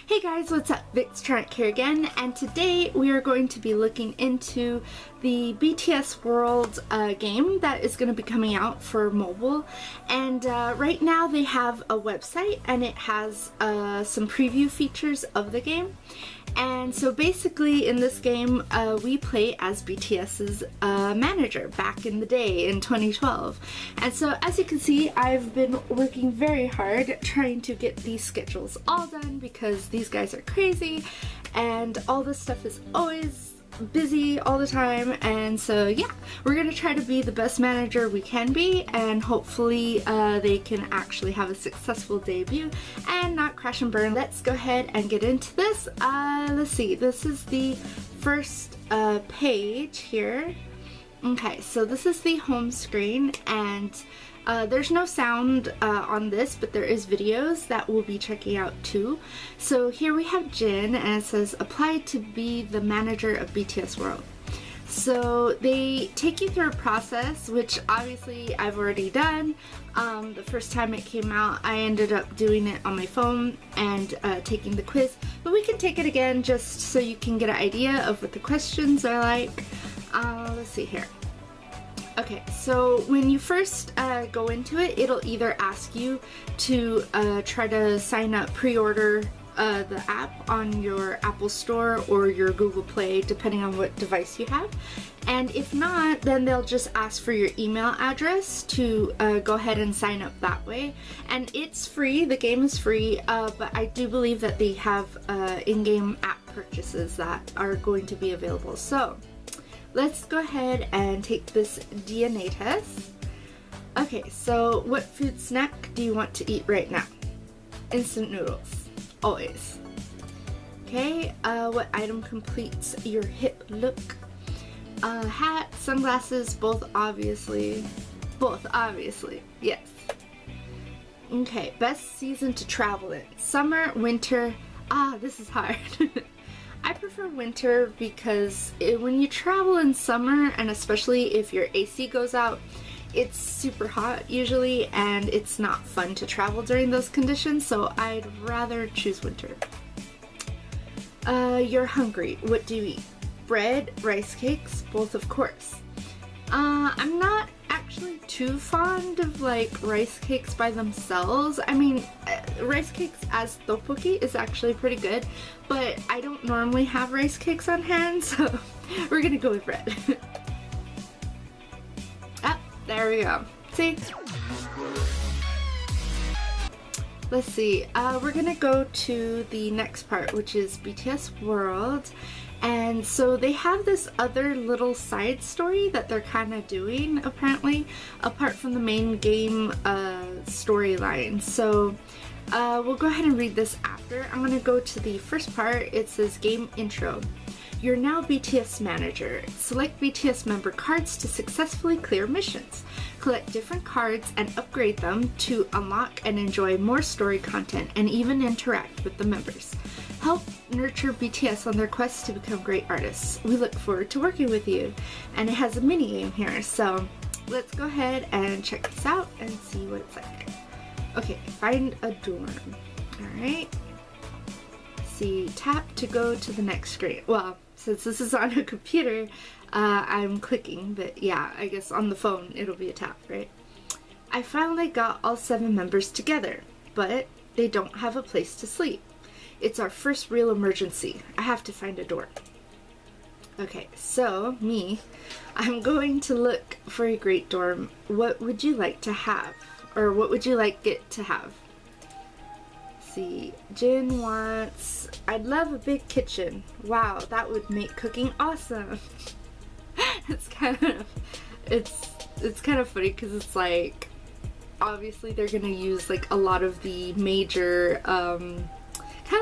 Hey guys, what's up? Vixtronic here again, and today we are going to be looking into the BTS World game that is going to be coming out for mobile. And right now they have a website and it has some preview features of the game. And so basically in this game we play as BTS's manager back in the day in 2012. And so as you can see, I've been working very hard trying to get these schedules all done because these guys are crazy and all this stuff is always busy all the time. And so yeah, we're gonna try to be the best manager we can be, and hopefully they can actually have a successful debut and not crash and burn. Let's go ahead and get into this. Let's see, this is the first page here. Okay, so this is the home screen, and there's no sound on this, but there is videos that we'll be checking out too. So here we have Jin, and it says apply to be the manager of BTS World. So they take you through a process, which obviously I've already done. The first time it came out, I ended up doing it on my phone and taking the quiz, but we can take it again just so you can get an idea of what the questions are like. Let's see here. Okay, so when you first go into it, it'll either ask you to try to sign up, pre-order the app on your Apple Store or your Google Play, depending on what device you have. And if not, then they'll just ask for your email address to go ahead and sign up that way. And it's free, the game is free, but I do believe that they have in-game app purchases that are going to be available. So let's go ahead and take this DNA test. Okay, so what food snack do you want to eat right now? Instant noodles, always. Okay, what item completes your hip look? Hat, sunglasses, both obviously, yes. Okay, best season to travel in? Summer, winter, this is hard. I prefer winter because when you travel in summer, and especially if your AC goes out, it's super hot usually and it's not fun to travel during those conditions, so I'd rather choose winter. You're hungry. What do you eat? Bread, rice cakes, both of course. I'm not actually too fond of like rice cakes by themselves. I mean, rice cakes as tteokbokki is actually pretty good, but I don't normally have rice cakes on hand, so we're gonna go with bread. Ah, there we go. See? Let's see, we're gonna go to the next part, which is BTS World. And so they have this other little side story that they're kind of doing, apparently, apart from the main game storyline. So we'll go ahead and read this after. I'm going to go to the first part. It says game intro. You're now BTS manager. Select BTS member cards to successfully clear missions. Collect different cards and upgrade them to unlock and enjoy more story content and even interact with the members. Help nurture BTS on their quest to become great artists. We look forward to working with you. And it has a mini game here, so let's go ahead and check this out and see what it's like. Okay, find a dorm. Alright. See, tap to go to the next screen. Well, since this is on a computer, I'm clicking, but yeah, I guess on the phone it'll be a tap, right? I finally got all 7 members together, but they don't have a place to sleep. It's our first real emergency. I have to find a dorm. Okay, so I'm going to look for a great dorm. What would you like to have? Or what would you like it to have? See, Jin wants, I'd love a big kitchen. Wow, that would make cooking awesome. It's kind of funny because it's like, obviously they're gonna use like a lot of the major kind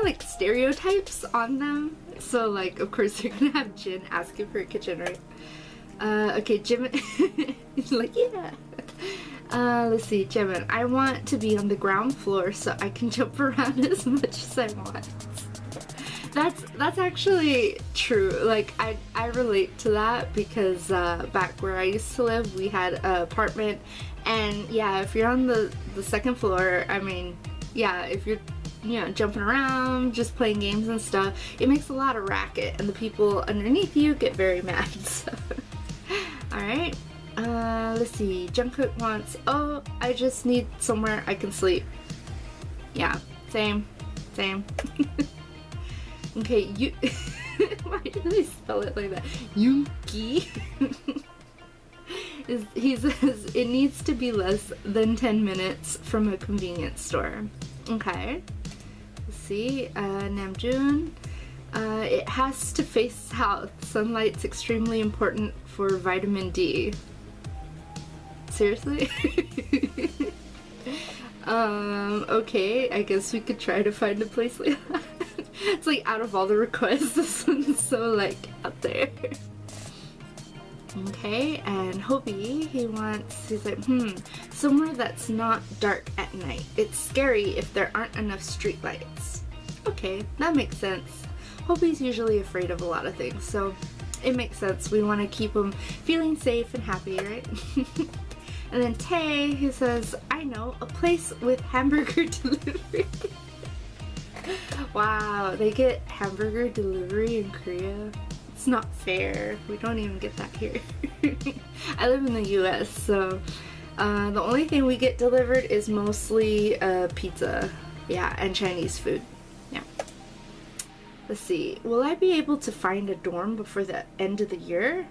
of like stereotypes on them. So like, of course they're gonna have Jin asking for a kitchen, right? Okay, Jimin is like, yeah. Let's see, Jimin, I want to be on the ground floor so I can jump around as much as I want. That's actually true. Like, I relate to that because back where I used to live, we had an apartment, and yeah, if you're on the second floor, I mean, yeah, if you're you know, jumping around, just playing games and stuff, it makes a lot of racket, and the people underneath you get very mad. So. Alright, let's see. Jungkook wants, oh, I just need somewhere I can sleep. Yeah, same. Okay, you. Why do they spell it like that? Yoongi. He says it needs to be less than 10 minutes from a convenience store. Okay. Let's see. Namjoon. It has to face south. Sunlight's extremely important for vitamin D. Seriously? Okay, I guess we could try to find a place like that. It's like out of all the requests, this one's so like up there. Okay, and Hobie, he's like, somewhere that's not dark at night. It's scary if there aren't enough street lights. Okay, that makes sense. Hobie's usually afraid of a lot of things, so it makes sense. We want to keep him feeling safe and happy, right? And then Tae, he says, I know, a place with hamburger delivery. Wow, they get hamburger delivery in Korea? It's not fair. We don't even get that here. I live in the US, so the only thing we get delivered is mostly pizza. Yeah, and Chinese food. Yeah. Let's see. Will I be able to find a dorm before the end of the year?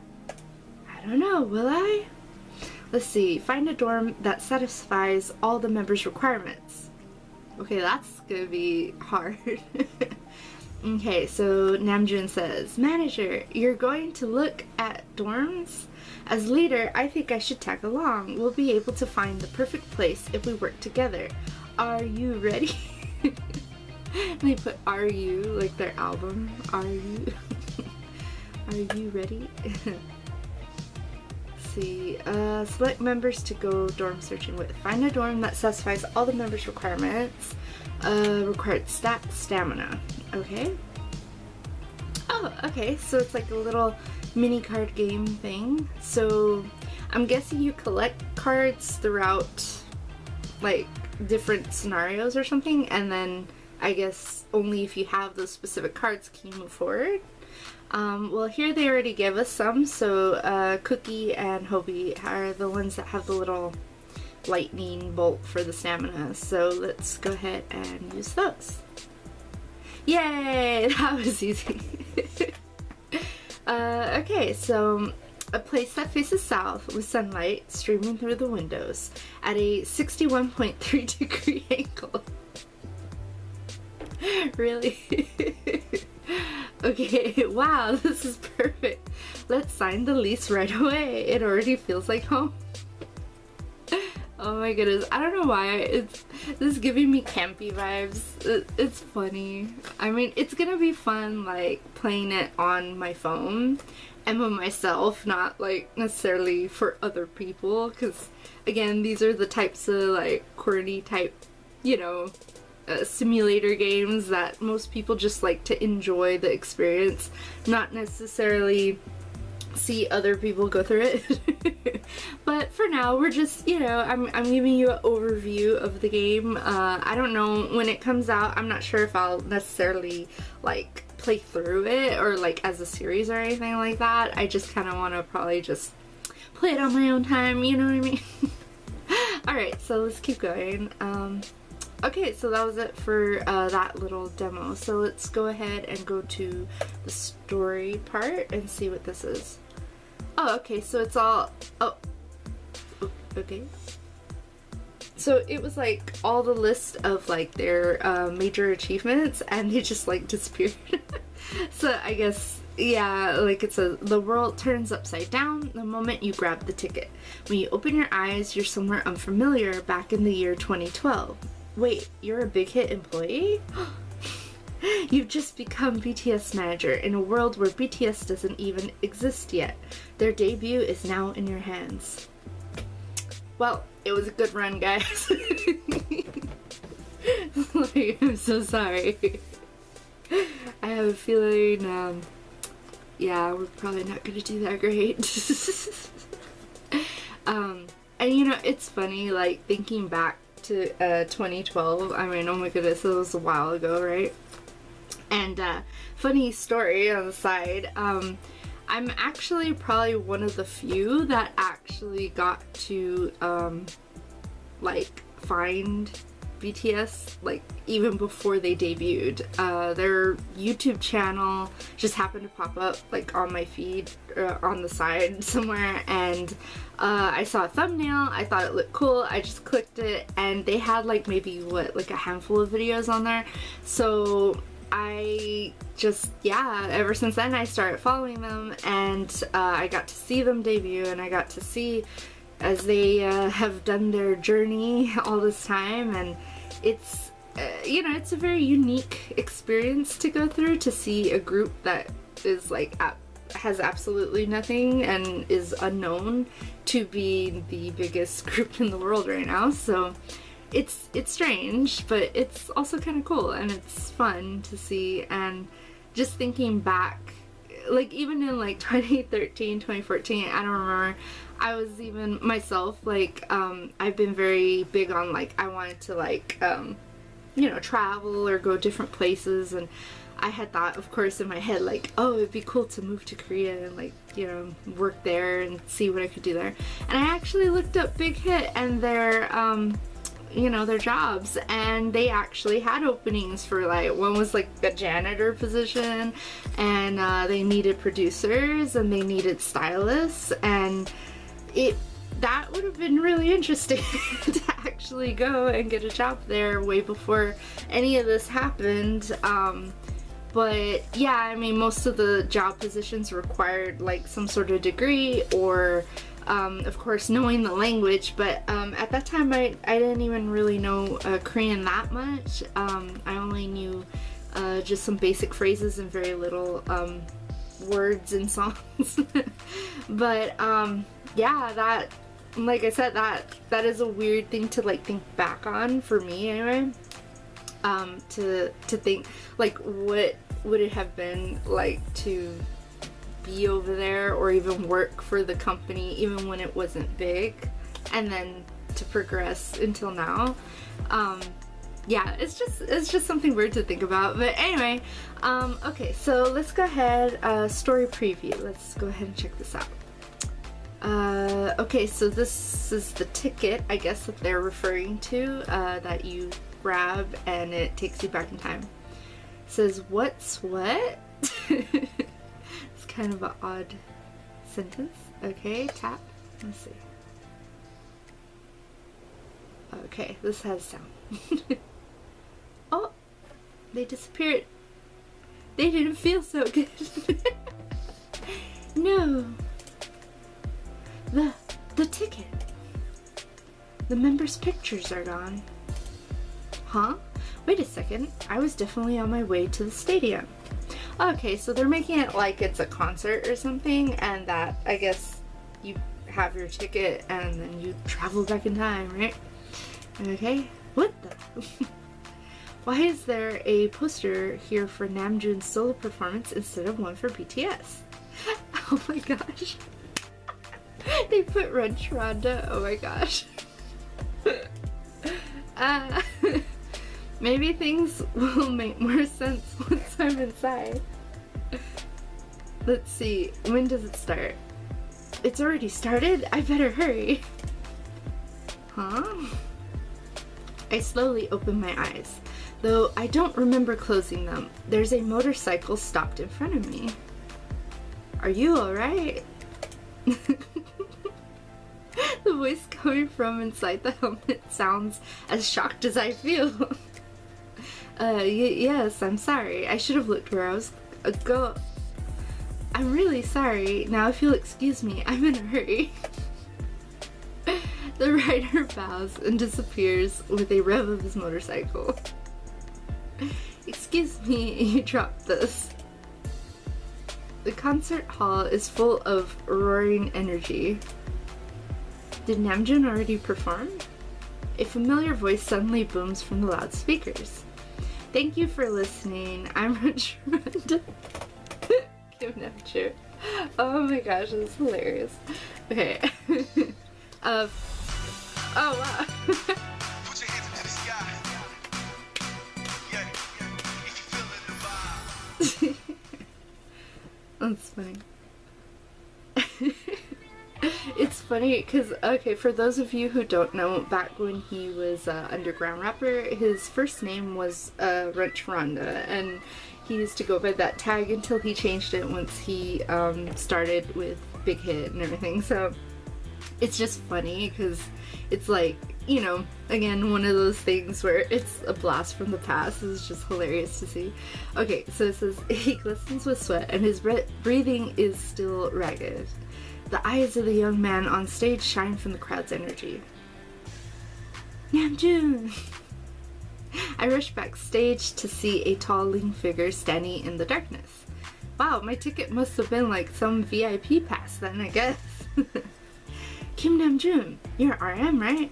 I don't know. Will I? Let's see. Find a dorm that satisfies all the members' requirements. Okay, that's gonna be hard. Okay, so Namjoon says, Manager, you're going to look at dorms? As leader, I think I should tag along. We'll be able to find the perfect place if we work together. Are you ready? They put "Are you" like their album. Are you? Are you ready? See, select members to go dorm searching with. Find a dorm that satisfies all the members' requirements. Required stamina. Okay. Oh, okay. So it's like a little mini card game thing. So I'm guessing you collect cards throughout like different scenarios or something, and then I guess only if you have those specific cards can you move forward. Well, here they already gave us some, so Cookie and Hobie are the ones that have the little lightning bolt for the stamina, so let's go ahead and use those. Yay! That was easy. Okay, so a place that faces south with sunlight streaming through the windows at a 61.3 degree angle. Really? Okay, wow, this is perfect. Let's sign the lease right away. It already feels like home. Oh my goodness, I don't know why this is giving me campy vibes. It's funny. I mean, it's gonna be fun like playing it on my phone and by myself, not like necessarily for other people, because again, these are the types of like corny type, you know, simulator games that most people just like to enjoy the experience, not necessarily see other people go through it. But for now, we're just, you know, I'm giving you an overview of the game. I don't know when it comes out. I'm not sure if I'll necessarily like play through it or like as a series or anything like that. I just kind of want to probably just play it on my own time, you know what I mean? Alright, so let's keep going. Okay, so that was it for that little demo. So let's go ahead and go to the story part and see what this is. Oh, okay, so it's all, oh, okay. So it was like all the list of like their major achievements, and they just like disappeared. So I guess, yeah, like it says, the world turns upside down the moment you grab the ticket. When you open your eyes, you're somewhere unfamiliar back in the year 2012. Wait, you're a Big Hit employee? You've just become BTS manager in a world where BTS doesn't even exist yet. Their debut is now in your hands. Well, it was a good run, guys. Like, I'm so sorry. I have a feeling, yeah, we're probably not gonna do that great. And you know, it's funny, like, thinking back to 2012. I mean, oh my goodness, it was a while ago, right? And funny story on the side, I'm actually probably one of the few that actually got to like find BTS like even before they debuted. Their YouTube channel just happened to pop up like on my feed on the side somewhere, and I saw a thumbnail, I thought it looked cool, I just clicked it, and they had like maybe what, like a handful of videos on there. So I just, yeah, ever since then I started following them, and I got to see them debut, and I got to see as they have done their journey all this time, and it's you know, it's a very unique experience to go through, to see a group that is like has absolutely nothing and is unknown to be the biggest group in the world right now. So it's strange, but it's also kind of cool, and it's fun to see. And just thinking back, like even in like 2013, 2014, I don't remember, I was even myself like I've been very big on like I wanted to like you know, travel or go different places, and I had thought, of course, in my head like, oh, it'd be cool to move to Korea and like, you know, work there and see what I could do there. And I actually looked up Big Hit and their you know, their jobs, and they actually had openings for like, one was like a janitor position, and they needed producers and they needed stylists, and that would have been really interesting to actually go and get a job there way before any of this happened. But yeah, I mean, most of the job positions required like some sort of degree or of course knowing the language, but at that time I didn't even really know Korean that much. I only knew just some basic phrases and very little words and songs. But yeah, that, like I said, that is a weird thing to like think back on for me anyway. To think like, what would it have been like to be over there or even work for the company even when it wasn't big, and then to progress until now. Yeah, it's just something weird to think about. But anyway, okay, so let's go ahead, story preview. Let's go ahead and check this out. Okay, so this is the ticket, I guess, that they're referring to, that you grab and it takes you back in time. It says, what's what? It's kind of an odd sentence. Okay, tap. Let's see. Okay, this has sound. Oh, they disappeared. They didn't feel so good. No. The ticket. The members' pictures are gone. Huh? Wait a second. I was definitely on my way to the stadium. Okay, so they're making it like it's a concert or something, and that, I guess, you have your ticket and then you travel back in time, right? Okay. What the? Why is there a poster here for Namjoon's solo performance instead of one for BTS? Oh my gosh. They put Runch Rhonda. Oh my gosh. Maybe things will make more sense once I'm inside. Let's see. When does it start? It's already started? I better hurry. Huh? I slowly open my eyes, though I don't remember closing them. There's a motorcycle stopped in front of me. Are you alright? The voice coming from inside the helmet sounds as shocked as I feel. Yes, I'm sorry. I should have looked where I was I'm really sorry. Now if you'll excuse me, I'm in a hurry. The rider bows and disappears with a rev of his motorcycle. Excuse me, you dropped this. The concert hall is full of roaring energy. Did Namjoon already perform? A familiar voice suddenly booms from the loudspeakers. Thank you for listening. I'm Rich Rhonda. Kim Namjoon. Oh my gosh, that's hilarious. Okay. Oh wow. That's funny. It's funny because, okay, for those of you who don't know, back when he was an underground rapper, his first name was Wrench Ronda, and he used to go by that tag until he changed it once he started with Big Hit and everything. So it's just funny because it's like, you know, again, one of those things where it's a blast from the past. It's just hilarious to see. Okay, so it says, he glistens with sweat and his breathing is still ragged. The eyes of the young man on stage shine from the crowd's energy. Namjoon! I rush backstage to see a tall, lean figure standing in the darkness. Wow, my ticket must have been like some VIP pass then, I guess. Kim Namjoon, you're RM, right?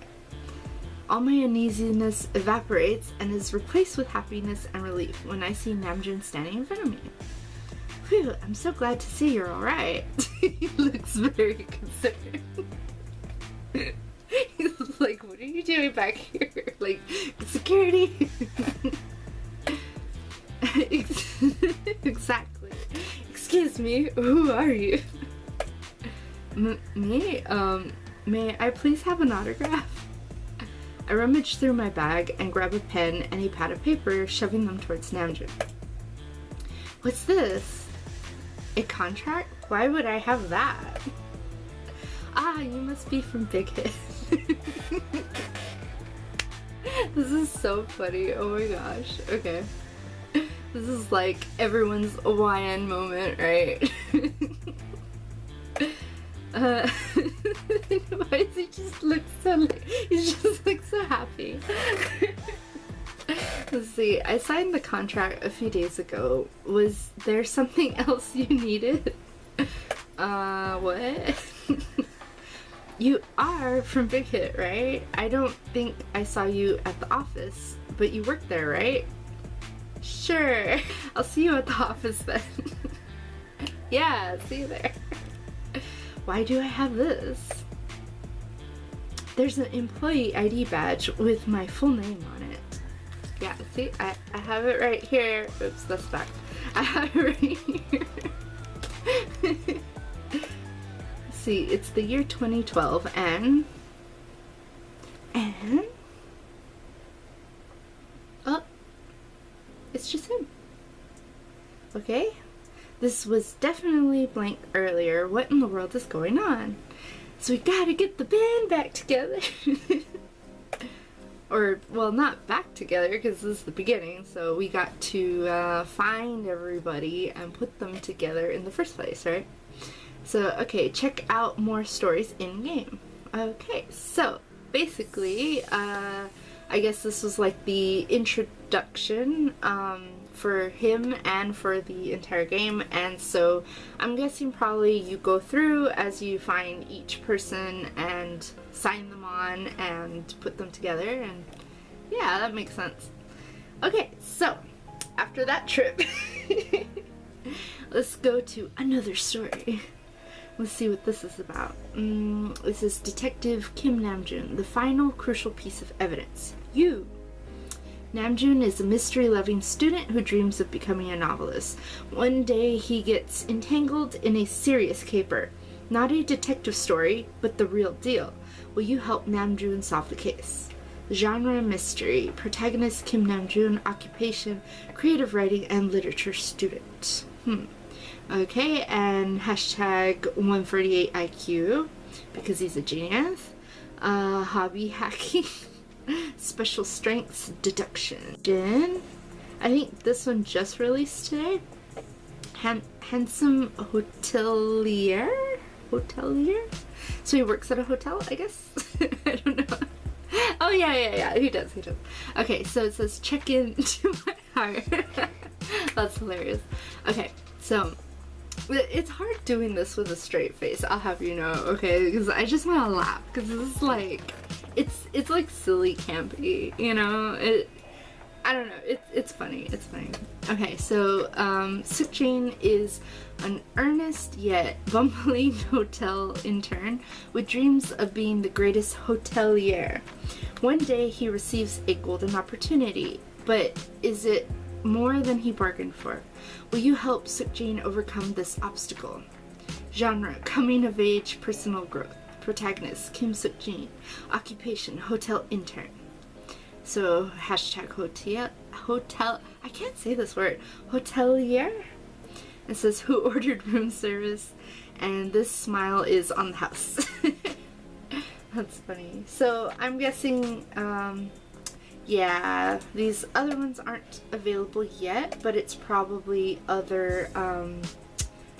All my uneasiness evaporates and is replaced with happiness and relief when I see Namjoon standing in front of me. Phew, I'm so glad to see you're alright. He looks very concerned. He's like, what are you doing back here? Like, security? Exactly. Excuse me, who are you? Me? May I please have an autograph? I rummage through my bag and grab a pen and a pad of paper, shoving them towards Namjoon. What's this? A contract? Why would I have that? Ah, you must be from Big Hit. This is so funny. Oh my gosh. Okay. This is like everyone's YN moment, right? Why does he just look so like, he just looks so happy? Let's see, I signed the contract a few days ago. Was there something else you needed? What? You are from Big Hit, right? I don't think I saw you at the office, but you work there, right? Sure, I'll see you at the office then. Yeah, see you there. Why do I have this? There's an employee ID badge with my full name on it. Yeah, see, I have it right here. Oops, that's back. I have it right here. See, it's the year 2012 and oh, it's just him. Okay, this was definitely blank earlier. What in the world is going on? So we gotta get the band back together. Or, well, not back together because this is the beginning, so we got to find everybody and put them together in the first place, right? So, okay, check out more stories in-game. Okay, so basically, I guess this was like the introduction for him and for the entire game, and so I'm guessing probably you go through as you find each person and sign them on and put them together, and yeah, that makes sense. Okay, so after that trip, let's go to another story. Let's see what this is about. This is Detective Kim Namjoon, the final crucial piece of evidence. You! Namjoon is a mystery-loving student who dreams of becoming a novelist. One day he gets entangled in a serious caper. Not a detective story, but the real deal. Will you help Namjoon solve the case? Genre mystery. Protagonist Kim Namjoon. Occupation creative writing and literature student. Okay, and hashtag 148 IQ because he's a genius. Hobby hacking. Special strengths deduction. Jin. I think this one just released today. Handsome hotelier? So he works at a hotel, I guess? I don't know. Oh yeah, he does. Okay, so it says check in to my heart. That's hilarious. Okay, so it's hard doing this with a straight face, I'll have you know, okay, because I just want to laugh, because this is like, it's like silly campy, you know, I don't know, it's funny. Okay, so Sukjin is an earnest yet bumbling hotel intern with dreams of being the greatest hotelier. One day he receives a golden opportunity, but is it more than he bargained for. Will you help Sukjin overcome this obstacle? Genre, coming of age, personal growth. Protagonist, Kim Sukjin. Occupation, hotel intern. So, hashtag hotel, I can't say this word, hotelier? It says, who ordered room service? And this smile is on the house. That's funny. So, I'm guessing, yeah, these other ones aren't available yet, but it's probably other,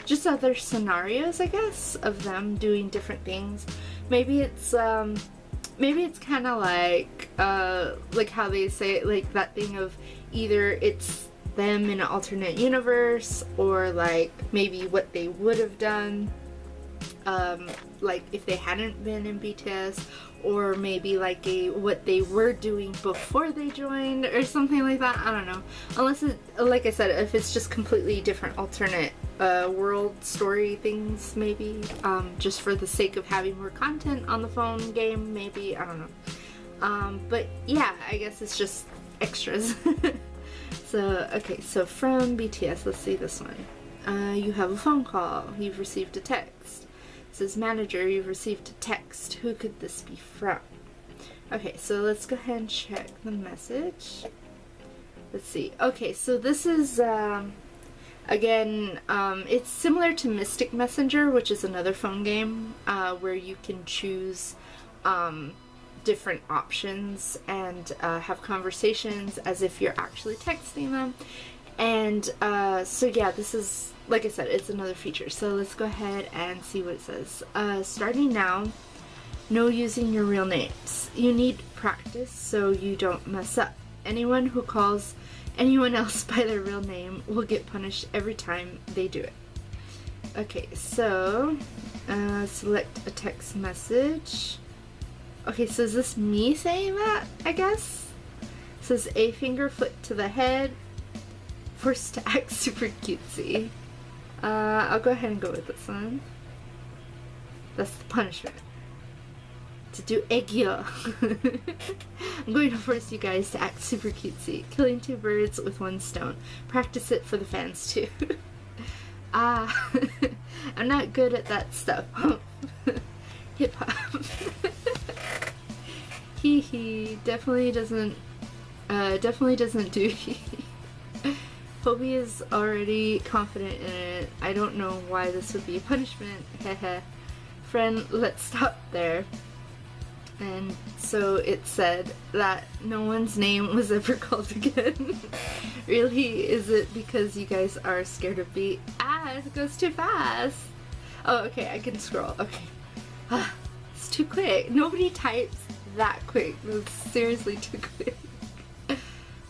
just other scenarios, I guess, of them doing different things. Maybe it's kind of like how they say, like that thing of either it's them in an alternate universe, or like maybe what they would have done, like if they hadn't been in BTS, or maybe like what they were doing before they joined, or something like that. I don't know. Unless it, like I said, if it's just completely different alternate world story things, maybe just for the sake of having more content on the phone game, maybe, I don't know. But yeah, I guess it's just extras. So okay, so from BTS, let's see this one. You have a phone call. You've received a text. It says, manager, you've received a text. Who could this be from? Okay, so let's go ahead and check the message. Let's see. Okay, so this is again, it's similar to Mystic Messenger, which is another phone game where you can choose different options and have conversations as if you're actually texting them. And so yeah, this is, like I said, it's another feature. So let's go ahead and see what it says. Starting now, no using your real names. You need practice so you don't mess up. Anyone who calls anyone else by their real name will get punished every time they do it. Okay, so select a text message. Okay, so is this me saying that, I guess? It says a finger, foot to the head, forced to act super cutesy. I'll go ahead and go with this one. That's the punishment. To do egyo. I'm going to force you guys to act super cutesy. Killing two birds with one stone. Practice it for the fans too. I'm not good at that stuff. Hip hop. Hee hee. Definitely doesn't do hee hee. Hobie is already confident in it. I don't know why this would be a punishment. Heh. Friend, let's stop there. And so it said that no one's name was ever called again. Really? Is it because you guys are scared of beat? It goes too fast. Oh, okay, I can scroll. Okay. It's too quick. Nobody types that quick. It's seriously too quick.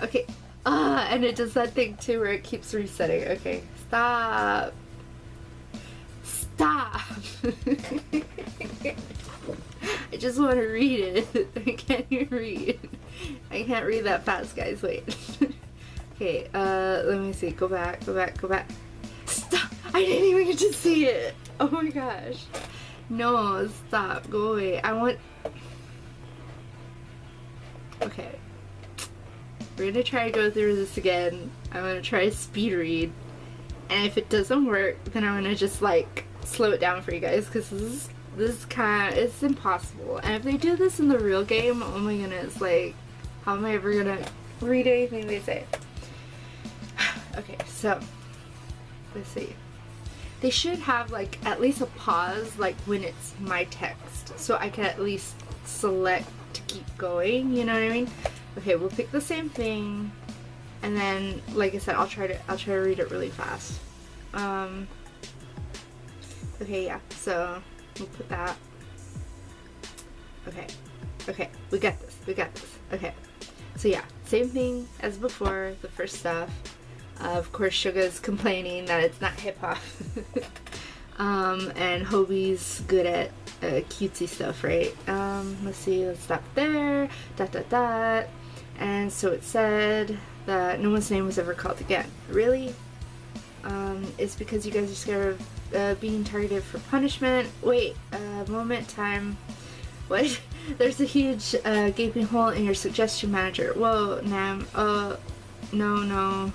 Okay. And it does that thing too where it keeps resetting. Okay. Stop. Stop. I just want to read it. I can't even read. I can't read that fast, guys. Wait. Okay, let me see. Go back. Stop! I didn't even get to see it! Oh my gosh. No, stop. Go away. I want... Okay. We're gonna try to go through this again. I'm gonna try to speed read. And if it doesn't work, then I'm gonna just, like, slow it down for you guys, because this is kind of, it's impossible. And if they do this in the real game, oh my goodness, like, how am I ever gonna read anything they say? Okay, so, let's see. They should have, like, at least a pause, like, when it's my text, so I can at least select to keep going, you know what I mean? Okay, we'll pick the same thing, and then, like I said, I'll try to read it really fast. Okay, yeah, so we'll put that. Okay, we got this. Okay, so yeah, same thing as before, the first stuff. Of course, Suga's complaining that it's not hip-hop. And Hobie's good at cutesy stuff, right? Let's see, let's stop there. And so it said that no one's name was ever called again. Really? It's because you guys are scared of being targeted for punishment. Wait, moment, time. What? There's a huge gaping hole in your suggestion manager. Whoa, Nam. No.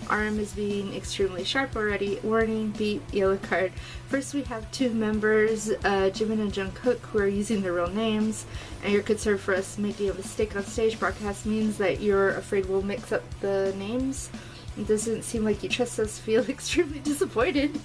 Arm is being extremely sharp already. Warning, beep, yellow card. First we have two members, Jimin and Jungkook, who are using their real names, and you're concerned for us making a mistake on stage. Broadcast means that you're afraid we'll mix up the names. It doesn't seem like you trust us. Feel extremely disappointed.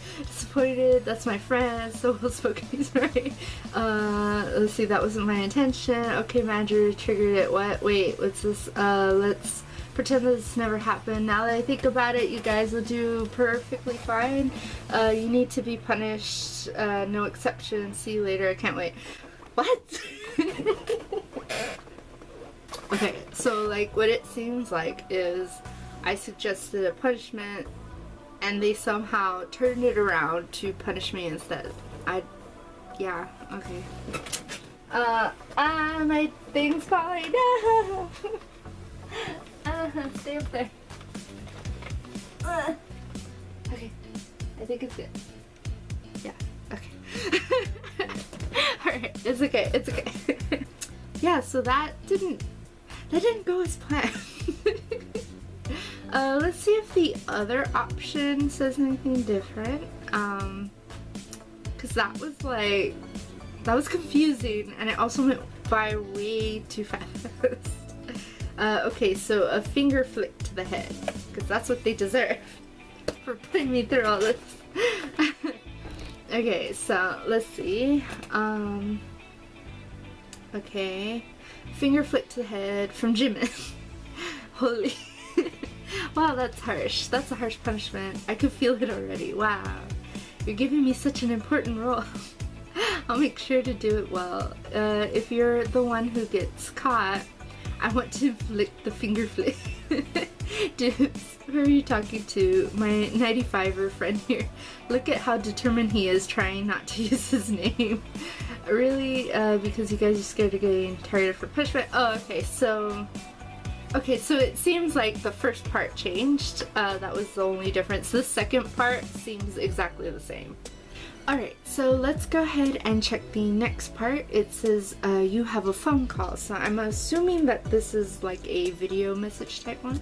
That's my friend. So well spoken. He's right. Let's see. That wasn't my intention. Okay, manager triggered it. What? Wait. What's this? Let's pretend this never happened. Now that I think about it, you guys will do perfectly fine. You need to be punished. No exception. See you later. I can't wait. What? Okay. So like, what it seems like is, I suggested a punishment and they somehow turned it around to punish me instead. Yeah, okay. My thing's falling down. Stay up there. Okay, I think it's good. Yeah, okay. Alright, it's okay. Yeah, so that didn't go as planned. Let's see if the other option says anything different. Cause that was confusing and it also went by way too fast. Okay, so a finger flick to the head, cause that's what they deserve for putting me through all this. Okay, so let's see. Okay, finger flick to the head from Jimin. Holy. Wow, that's harsh. That's a harsh punishment. I could feel it already. Wow. You're giving me such an important role. I'll make sure to do it well. If you're the one who gets caught, I want to flick the finger flick. Dude, who are you talking to? My 95er friend here. Look at how determined he is trying not to use his name. Really? Because you guys are scared of getting targeted for punishment? Oh, okay, so it seems like the first part changed. That was the only difference. The second part seems exactly the same. Alright, so let's go ahead and check the next part. It says you have a phone call. So I'm assuming that this is like a video message type one.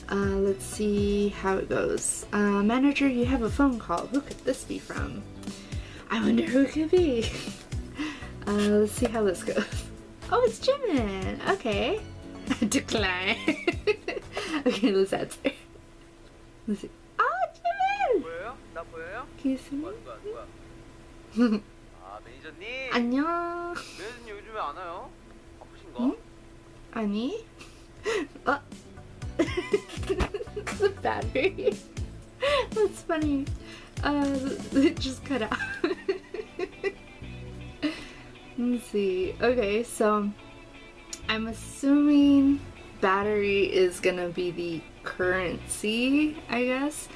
Let's see how it goes. Manager, you have a phone call. Who could this be from? I wonder who it could be. Let's see how this goes. Oh, it's Jimin! Okay. Decline. Okay, let's answer. Let's see. Oh, Jimin! Can you see me? 안녕. 매니저님 요즘에 안 와요? 아프신가? 응? 아니. The battery. That's funny. It just cut out. Let's see. Okay, so I'm assuming battery is gonna be the currency, I guess.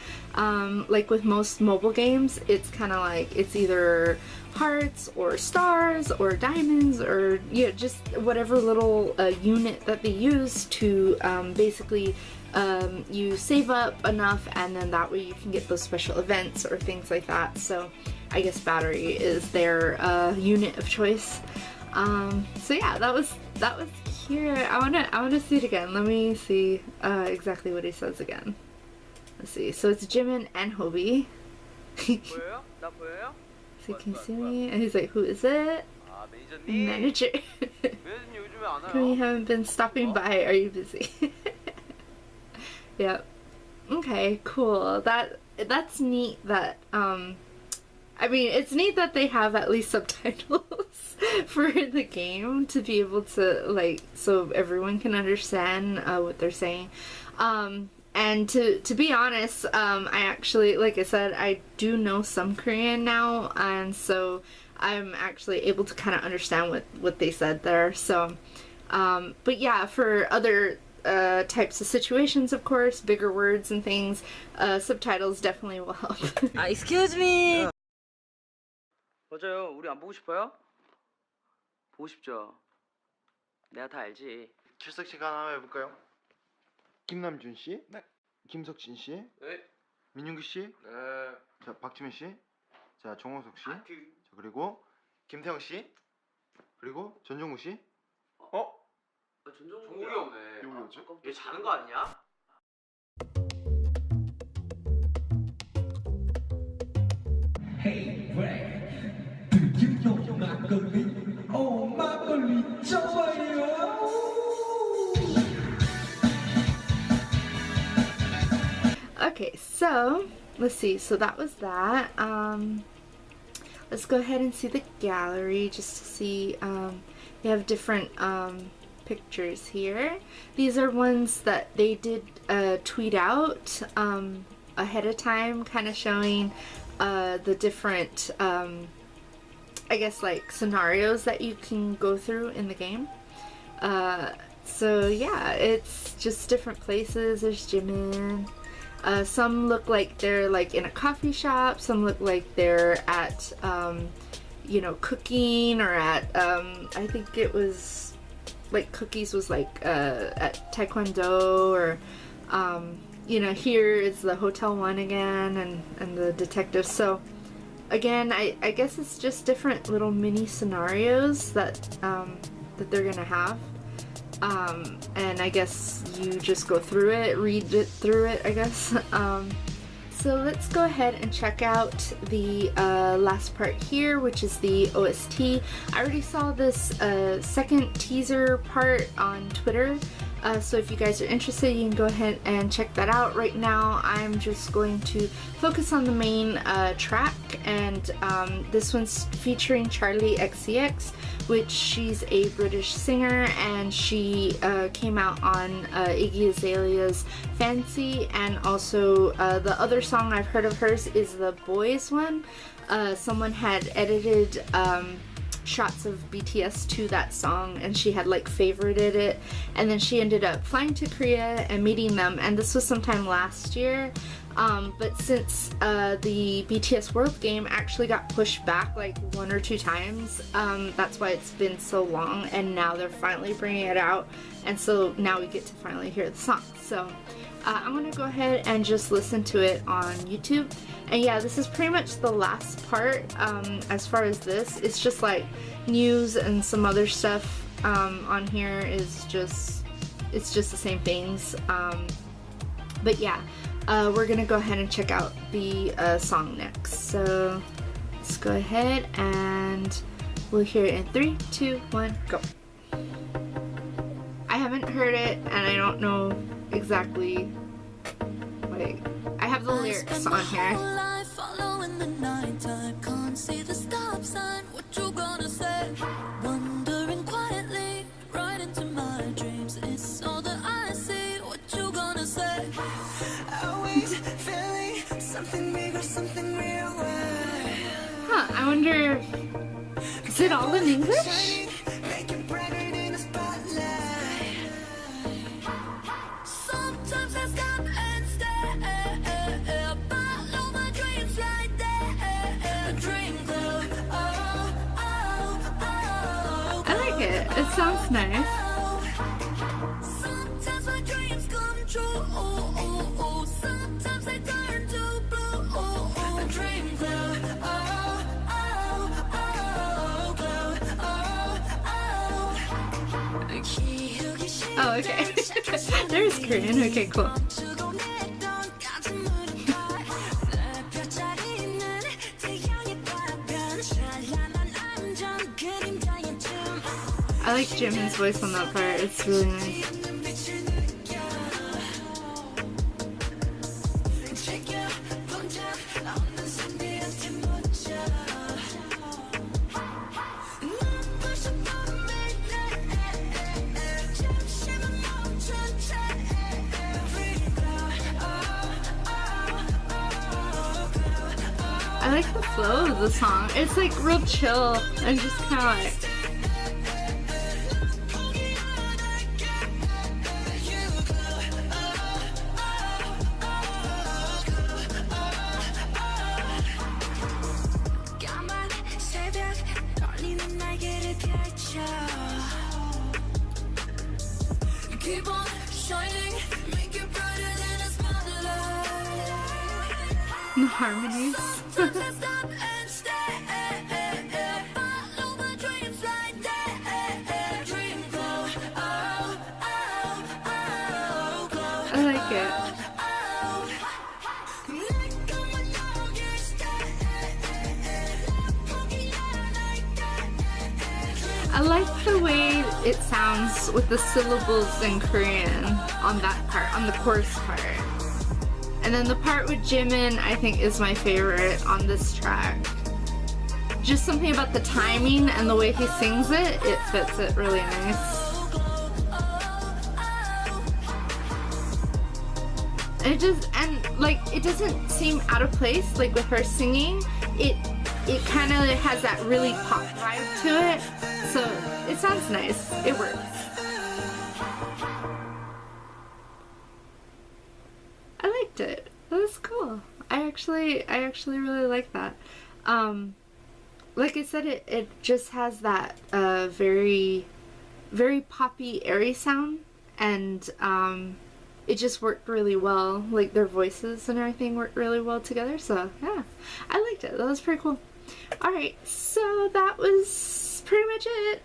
Like with most mobile games, it's kind of like it's either hearts or stars or diamonds or just whatever little unit that they use to basically you save up enough and then that way you can get those special events or things like that. So I guess battery is their unit of choice. So yeah, that was cute. I wanna see it again. Let me see exactly what he says again. Let's see. So it's Jimin and Hobie. 보여요? 나 보여요? So can you see me? And he's like, who is it? 아, 매니저님. Manager. 매니저님 요즘에 안 와요? You haven't been stopping by. Are you busy? Yep. Okay, cool. That's neat that I mean, it's neat that they have at least subtitles for the game to be able to, like, so everyone can understand what they're saying. And to be honest, I actually, like I said, I do know some Korean now, and so I'm actually able to kind of understand what they said there. So, but yeah, for other types of situations, of course, bigger words and things, subtitles definitely will help. Excuse me. 맞아요. 우리 안 보고 싶어요? 보고 싶죠. 내가 다 알지. 출석 시간 한번 해볼까요? 김남준 씨, 네. 김석진 씨, 네. 민윤기 씨, 네. 자 박지민 씨, 자 정호석 씨, 자 그리고 김태형 씨, 그리고 전종우 씨. 전종욱이 없네. 누구였지? 얘 자는 거 아니냐? Hey Greg, do you know 막걸리? Oh 막걸리 좋아요. Okay, so let's see. So that was that. Let's go ahead and see the gallery just to see. They have different pictures here. These are ones that they did tweet out ahead of time, kind of showing the different, I guess, like scenarios that you can go through in the game. So yeah, it's just different places. There's Jimin. Some look like they're like in a coffee shop. Some look like they're at, you know, cooking, or at, I think it was like Cookies was like at Taekwondo, or, you know, here is the Hotel 1 again, and the detective. So again, I guess it's just different little mini scenarios that, that they're gonna have. And I guess you just go through it, read it through it, I guess. So let's go ahead and check out the last part here, which is the OST. I already saw this second teaser part on Twitter, so if you guys are interested, you can go ahead and check that out. Right now I'm just going to focus on the main track, and this one's featuring Charlie XCX, which she's a British singer, and she came out on Iggy Azalea's Fancy, and also the other song I've heard of hers is the Boys one. Someone had edited shots of BTS to that song, and she had like favorited it, and then she ended up flying to Korea and meeting them, and this was sometime last year. But since the BTS World game actually got pushed back like 1 or 2 times, that's why it's been so long, and now they're finally bringing it out, and so now we get to finally hear the song. So I'm gonna go ahead and just listen to it on YouTube. And yeah, this is pretty much the last part. As far as this, it's just like news and some other stuff on here is just, it's just the same things. But yeah, we're gonna go ahead and check out the song next. So let's go ahead and we'll hear it in 3, 2, 1, go. I haven't heard it, and I don't know exactly, like, I have the lyrics on here. Huh, I wonder, is it all in English? I like it. It sounds nice. Oh, okay. There's Korean. Okay, cool. I like Jimin's voice on that part. It's really nice. I like the flow of the song. It's like real chill and just kind of like... Keep on shining, make it brighter than a spotlight. The harmonies. I like it. I like the way it sounds with the syllables in Korean on that part, on the chorus part. And then the part with Jimin I think is my favorite on this track. Just something about the timing and the way he sings it, it fits it really nice. And it doesn't seem out of place, like with her singing. It kind of has that really pop vibe to it, so it sounds nice. It works. I liked it. That was cool. I actually really like that. Like I said, it just has that very poppy, airy sound, and it just worked really well. Like their voices and everything worked really well together. So yeah, I liked it. That was pretty cool. Alright, so that was pretty much it.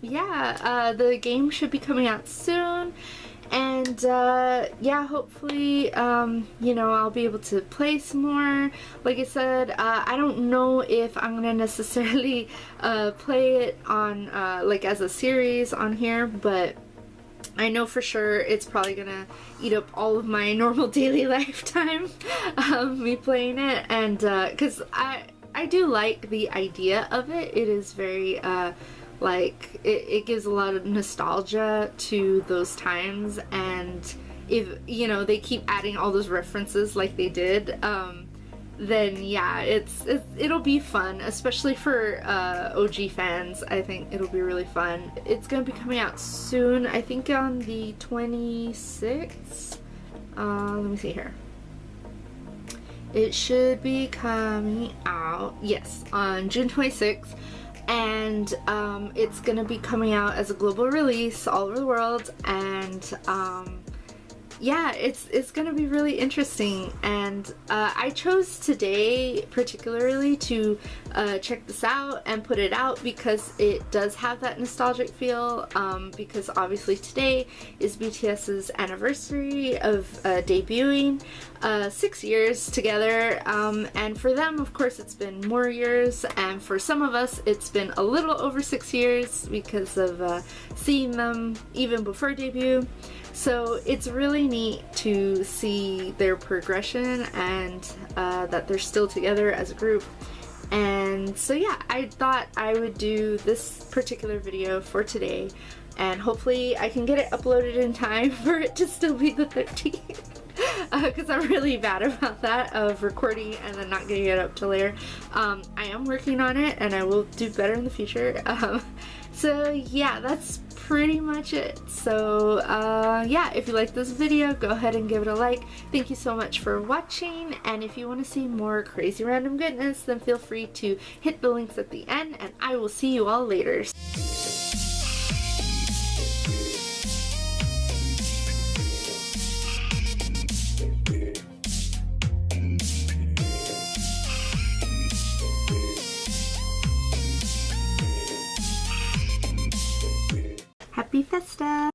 Yeah, the game should be coming out soon. And yeah, hopefully, you know, I'll be able to play some more. Like I said, I don't know if I'm gonna necessarily play it on, like as a series on here, but I know for sure it's probably gonna eat up all of my normal daily lifetime, me playing it, and because I do like the idea of it. It is very like it gives a lot of nostalgia to those times, and if you know they keep adding all those references like they did, then yeah, it'll be fun, especially for OG fans. I think it'll be really fun. It's gonna be coming out soon, I think on the 26th. Let me see here. It should be coming out, yes, on June 26th, and it's gonna be coming out as a global release all over the world, and yeah, it's gonna be really interesting. And I chose today particularly to check this out and put it out because it does have that nostalgic feel, because obviously today is BTS's anniversary of debuting, 6 years together, and for them of course it's been more years, and for some of us it's been a little over 6 years because of seeing them even before debut. So it's really neat to see their progression and that they're still together as a group. And so yeah, I thought I would do this particular video for today, and hopefully I can get it uploaded in time for it to still be the 13th. Because I'm really bad about that, of recording and then not getting it up till later. I am working on it and I will do better in the future. So yeah, that's pretty much it. So yeah, if you like this video, go ahead and give it a like. Thank you so much for watching, and if you want to see more crazy random goodness, then feel free to hit the links at the end, and I will see you all later. Happy Festa!